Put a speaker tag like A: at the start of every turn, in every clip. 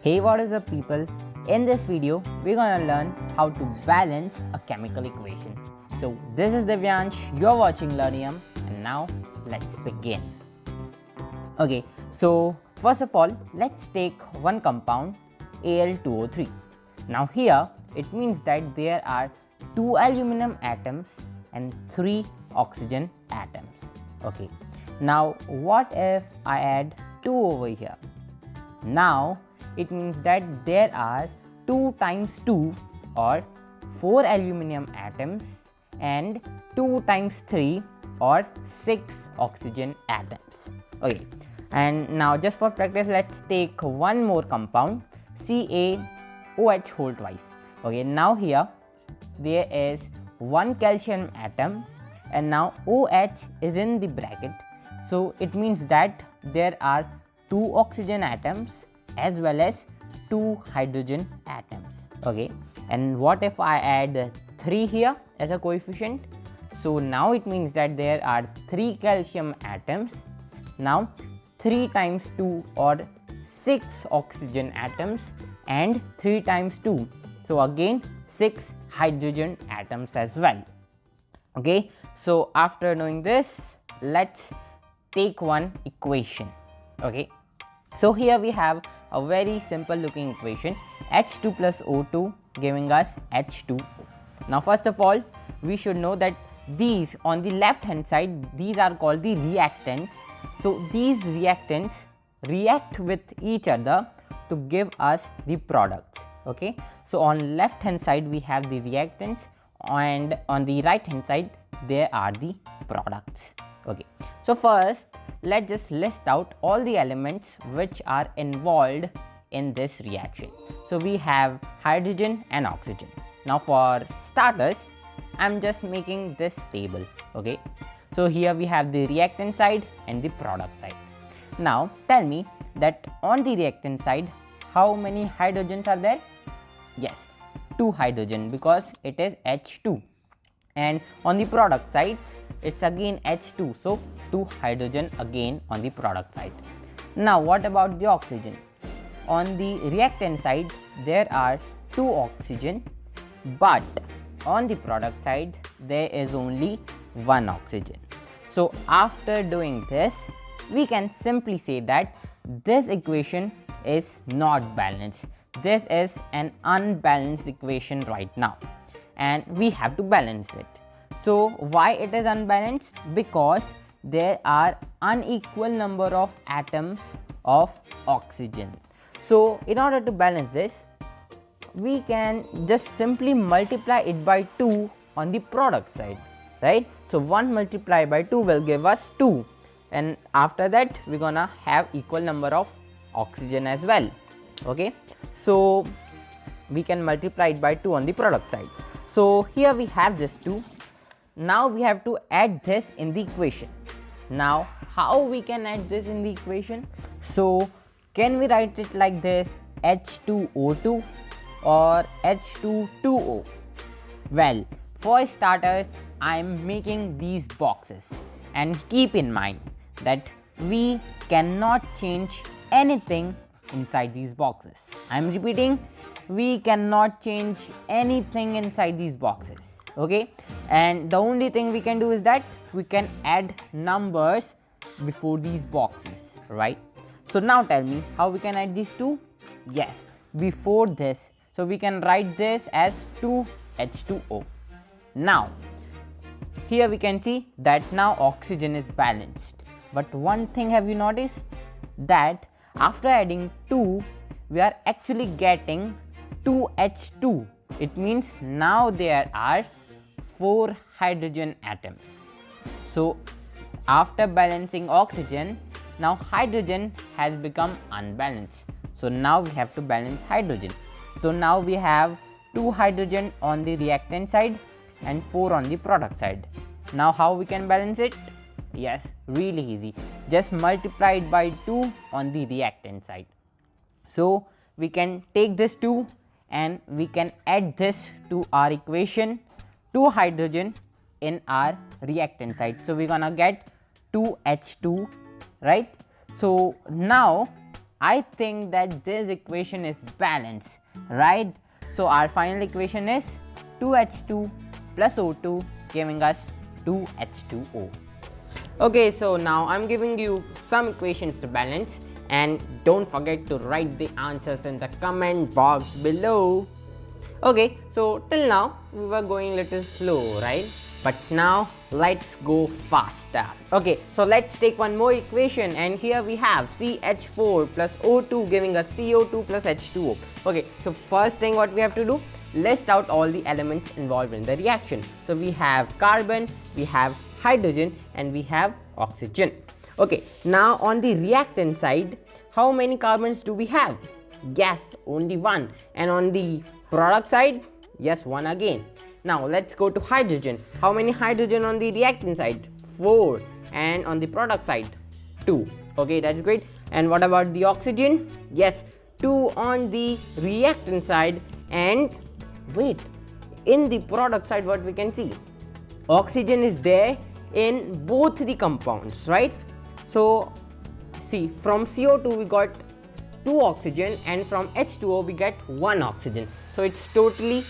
A: Hey, what is up people? In this video, we're gonna learn how to balance a chemical equation. So this is Divyansh, you're watching Learnium, and now let's begin. Okay, so first of all, let's take one compound Al2O3. Now here, it means that there are 2 aluminum atoms and 3 oxygen atoms. Okay, now what if I add 2 over here? Now it means that there are 2 times 2 or 4 aluminum atoms and 2 times 3 or 6 oxygen atoms. Okay, and now just for practice, let's take one more compound CaOH whole twice. Okay, now here there is 1 calcium atom and now OH is in the bracket, so it means that there are 2 oxygen atoms as well as 2 hydrogen atoms. Okay, and what if I add 3 here as a coefficient? So now it means that there are 3 calcium atoms, now 3 times 2 or 6 oxygen atoms and 3 times 2, so again 6 hydrogen atoms as well. Okay, so after knowing this, let's take one equation. Okay, so here we have a very simple looking equation, H2 plus O2 giving us H2O. Now first of all, we should know that these on the left hand side, these are called the reactants. So these reactants react with each other to give us the products. Okay, so on left hand side we have the reactants and on the right hand side there are the products. Okay, so first let's just list out all the elements which are involved in this reaction. So we have hydrogen and oxygen. Now for starters, I'm just making this table. Okay, so here we have the reactant side and the product side. Now tell me that on the reactant side, how many hydrogens are there? Yes, 2 hydrogen because it is H2, and on the product side it's again H2, so 2 hydrogen again on the product side. Now what about the oxygen? On the reactant side there are 2 oxygen, but on the product side there is only 1 oxygen. So after doing this, we can simply say that this equation is not balanced. This is an unbalanced equation right now and we have to balance it. So why it is unbalanced? Because there are unequal number of atoms of oxygen. So in order to balance this, we can just simply multiply it by 2 on the product side, right? So 1 multiplied by 2 will give us 2, and after that we're gonna have equal number of oxygen as well. Okay, so we can multiply it by 2 on the product side. So here we have this 2. Now we have to add this in the equation. Now how we can add this in the equation? So can we write it like this, H2O2 or H2O? Well, for starters, I am making these boxes, and keep in mind that we cannot change anything inside these boxes. I am repeating, we cannot change anything inside these boxes. Okay, and the only thing we can do is that we can add numbers before these boxes, right? So now tell me how we can add these 2. Yes, before this, so we can write this as 2H2O. Now here we can see that now oxygen is balanced, but one thing have you noticed, that after adding 2 we are actually getting 2H2. It means now there are 4 hydrogen atoms. So after balancing oxygen, now hydrogen has become unbalanced, so now we have to balance hydrogen. So now we have 2 hydrogen on the reactant side and 4 on the product side. Now how we can balance it? Yes, really easy, just multiply it by 2 on the reactant side. So we can take this 2 and we can add this to our equation, 2 hydrogen in our reactant side. So we're gonna get 2H2, right? So now I think that this equation is balanced, right? So our final equation is 2H2 plus O2 giving us 2H2O. Okay, so now I'm giving you some equations to balance, and don't forget to write the answers in the comment box below. Okay, so till now we were going little slow, right? But now let's go faster. Okay, so let's take one more equation, and here we have CH4 plus O2 giving us CO2 plus H2O. Okay, so first thing what we have to do, list out all the elements involved in the reaction. So we have carbon, we have hydrogen, and we have oxygen. Okay, now on the reactant side, how many carbons do we have? Yes, only one. And on the product side, yes, one again. Now let's go to hydrogen. How many hydrogen on the reactant side? 4. And on the product side, 2. Okay, that's great. And what about the oxygen? Yes, 2 on the reactant side. And wait, in the product side, what we can see, oxygen is there in both the compounds, right? So see, from CO2 we got 2 oxygen, and from H2O we get 1 oxygen. So it's totally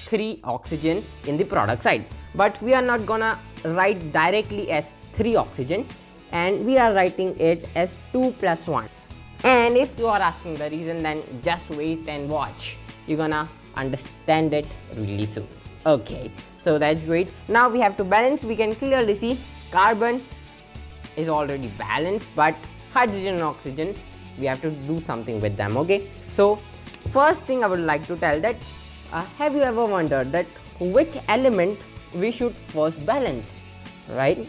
A: 3 oxygen in the product side. But we are not gonna write directly as 3 oxygen, and we are writing it as 2 plus 1. And if you are asking the reason, then just wait and watch. You're gonna understand it really soon. Okay, so that's great. Now we have to balance. We can clearly see carbon is already balanced, but hydrogen and oxygen, we have to do something with them. Okay, so first thing I would like to tell that have you ever wondered that which element we should first balance, right?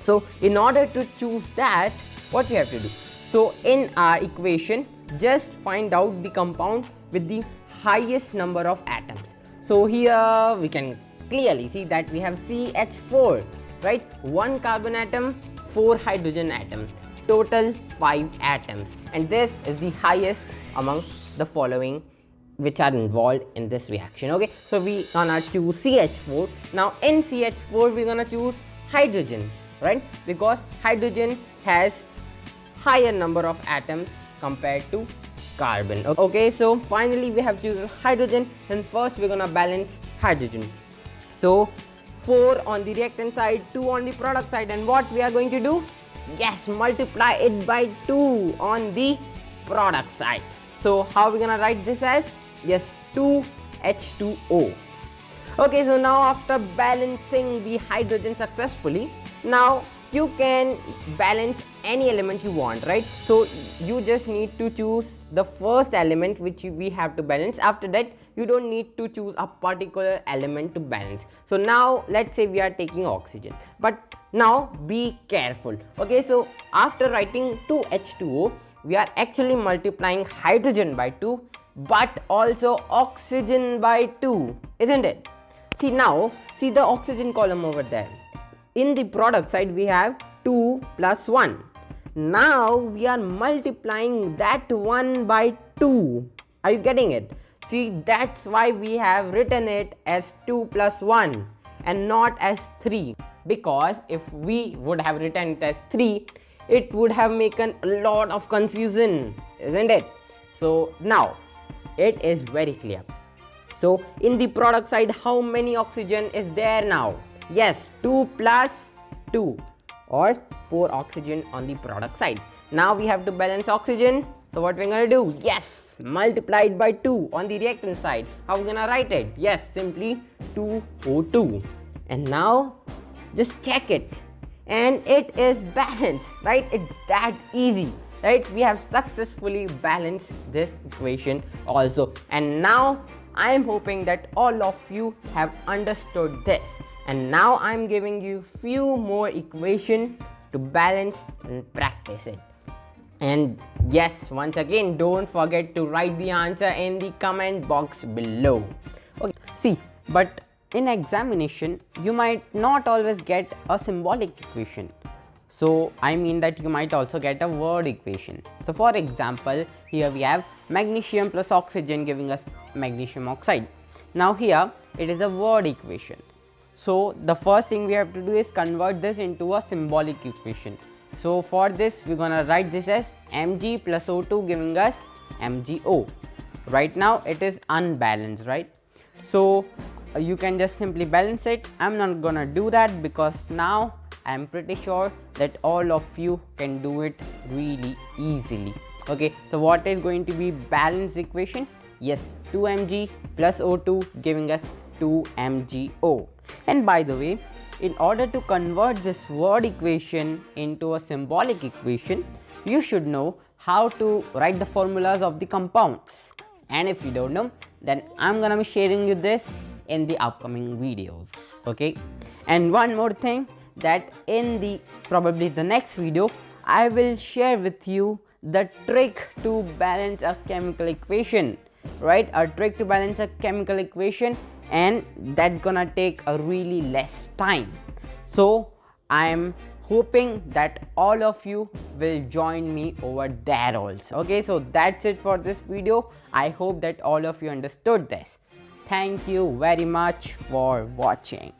A: So in order to choose that, what we have to do, so in our equation, just find out the compound with the highest number of atoms. So here we can clearly see that we have CH4, right? 1 carbon atom, 4 hydrogen atoms, total 5 atoms, and this is the highest among the following which are involved in this reaction. Okay, so we gonna choose CH4. Now in CH4 we're gonna choose hydrogen, right? Because hydrogen has higher number of atoms compared to carbon. Okay, so finally we have chosen hydrogen, and first we're gonna balance hydrogen. So 4 on the reactant side, 2 on the product side, and what we are going to do? Yes, multiply it by 2 on the product side. So how are we gonna write this as? Yes, 2H2O. Okay, so now after balancing the hydrogen successfully, now you can balance any element you want, right? So you just need to choose the first element which we have to balance. After that, you don't need to choose a particular element to balance. So now let's say we are taking oxygen, but now be careful. Okay, so after writing 2H2O, we are actually multiplying hydrogen by 2, but also oxygen by 2, isn't it? See, now see the oxygen column over there. In the product side we have 2 plus 1. Now we are multiplying that 1 by 2. Are you getting it? See, that's why we have written it as 2 plus 1 and not as 3. Because if we would have written it as 3, it would have made a lot of confusion, isn't it? So now it is very clear. So in the product side, how many oxygen is there now? Yes, 2 plus 2, or 4 oxygen on the product side. Now we have to balance oxygen. So what we're gonna do? Yes, multiplied by 2 on the reactant side. How we're gonna write it? Yes, simply 2O2. And now just check it, and it is balanced, right? It's that easy, right? We have successfully balanced this equation also. And now I am hoping that all of you have understood this. And now I'm giving you few more equations to balance and practice it. And yes, once again, don't forget to write the answer in the comment box below. Okay, see, but in examination, you might not always get a symbolic equation. So I mean that you might also get a word equation. So for example, here we have magnesium plus oxygen giving us magnesium oxide. Now here it is a word equation. So the first thing we have to do is convert this into a symbolic equation. So for this, we're gonna write this as Mg plus O2 giving us MgO. Right now it is unbalanced, right? So you can just simply balance it. I'm not gonna do that because now I'm pretty sure that all of you can do it really easily. Okay, so what is going to be balanced equation? Yes, 2Mg plus O2 giving us 2MgO. And by the way, in order to convert this word equation into a symbolic equation, you should know how to write the formulas of the compounds. And if you don't know, then I'm gonna be sharing you this in the upcoming videos. Okay, and one more thing, that in the probably the next video I will share with you the trick to balance a chemical equation, right? A trick to balance a chemical equation, and that's gonna take a really less time. So I'm hoping that all of you will join me over there also. Okay, so that's it for this video. I hope that all of you understood this. Thank you very much for watching.